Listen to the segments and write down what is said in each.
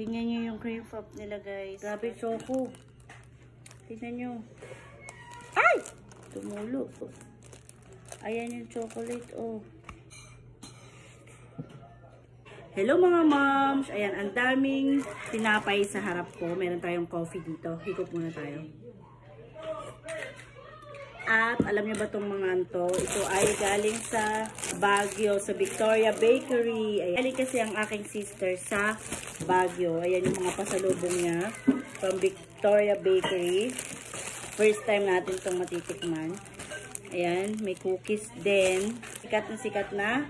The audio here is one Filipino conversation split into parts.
Tingnan nyo yung cream puff nila, guys. Grabe, choco. Tingnan nyo. Ay! Tumulo. Ayan yung chocolate, oh. Hello mga moms! Ayan, ang daming tinapay sa harap ko. Meron tayong coffee dito. Higop muna tayo. At alam niyo ba itong mga to? Ito ay galing sa Baguio, sa Victoria Bakery. Ayan. Galing kasi ang aking sister sa Baguio. Ayan yung mga pasalubong niya from Victoria Bakery. First time natin itong matitikman. Ayan, may cookies din. Sikat na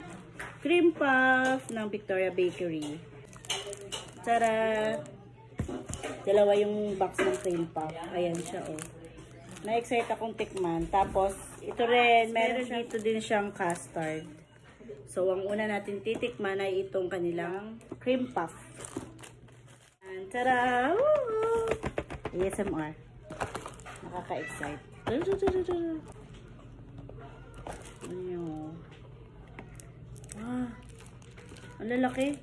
cream puff ng Victoria Bakery. Tara! Dalawa yung box ng cream puff. Ayan siya, oh. Na-excite akong tikman. Tapos, ito rin, meron dito din siyang custard. So, ang una natin titikman ay itong kanilang cream puff. And, tada! Woo! ASMR. Nakaka-excite. Ano? Ah, ang lalaki.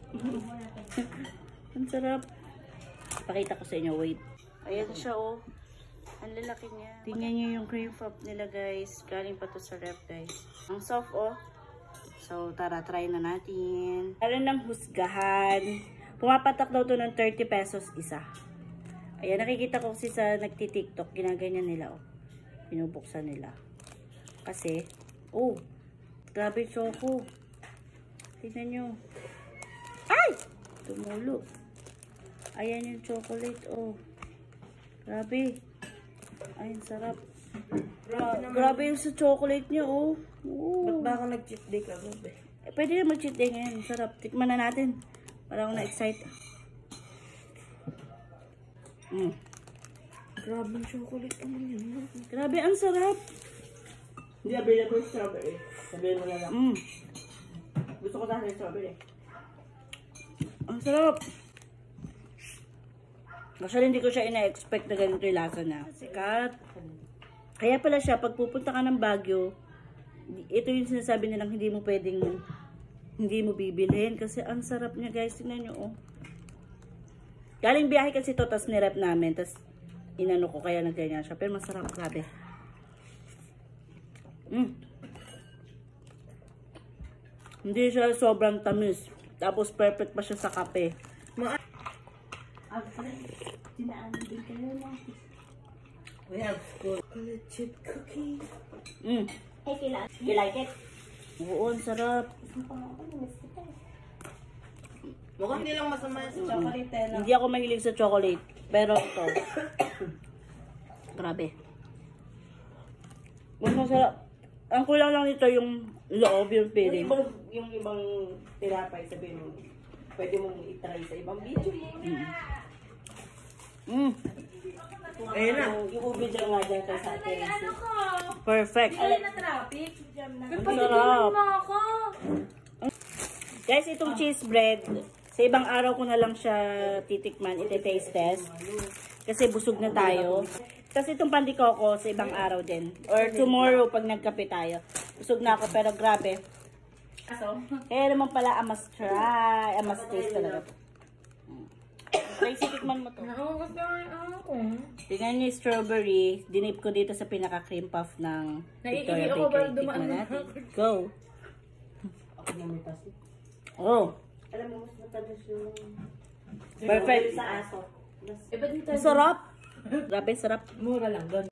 Ang sarap. Pakita ko sa inyo. Wait. Ayan siya, oh. Ang lalaki niya. Tingnan niyo yung cream puff nila, guys. Galing pa to sa ref, guys. Ang soft, oh. So, tara, try na natin. Meron ng husgahan. Pumapatak daw to ng 30 pesos isa. Ayan, nakikita ko kasi sa nagti-tiktok. Ginaganyan nila, oh. Pinubuksan nila. Kasi, oh, grabe choco. Tingnan nyo. Ay! Tumulo. Ayan yung chocolate, oh. Grabe. Ay, sarap. Grabe yung sa chocolate niya, oh. Ba't ba ako nag-cheat day ka, babe? Pwede na mag-cheat day ngayon. Sarap. Tikman na natin. Parang na-excite. Grabe yung chocolate naman yun. Grabe, ang sarap. Hindi available strawberry. Sabihin mo na lang. Gusto ko sana yung strawberry. Ang sarap. Actually, hindi ko siya ina-expect na ganito yung lasa na. Sikat. Kaya pala siya, pag pupunta ka ng Baguio, ito yung sinasabi nilang hindi mo pwedeng, hindi mo bibilhin. Kasi ang sarap niya, guys. Tingnan nyo, oh. Galing biyahe kasi ito, tas nirep namin. Tas inano ko, kaya nagganyan siya. Pero masarap, grabe. Hindi siya sobrang tamis. Tapos perfect pa siya sa kape. Tinaanan din kayo lang. We have chocolate chip cookie. Hey, you like it? Oo, ang sarap. Mukhang hindi lang masama sa chocolate. Hindi ako mahilig sa chocolate. Pero ito. Grabe. Mas masarap. Ang kulang lang nito yung loob, yung filling. Yung ibang tinapay, sabihin mo, pwede mong itry sa ibang video. Ayun na. Yung ubi dyan nga dyan kay sa atin. Perfect. Ay, na traffic. Ang sarap. Guys, itong cheese bread, sa ibang araw ko na lang siya titikman, iti-taste test. Kasi busog na tayo. Kasi itong pandikoko sa ibang araw din. Or tomorrow pag nagkape tayo. Busog na ako pero grabe. Kaya naman pala, I must try. I must taste talaga. Tracy, tikman mo to. Tingnan niyo yung strawberry. Dinip ko dito sa pinaka-cream puff ng Victoria Bakery. Tikman natin. Go! Oh! Alam mo, mas matamis yung... Perfect! Sa aso. Sarap! Grabe, sarap. Mura lang doon.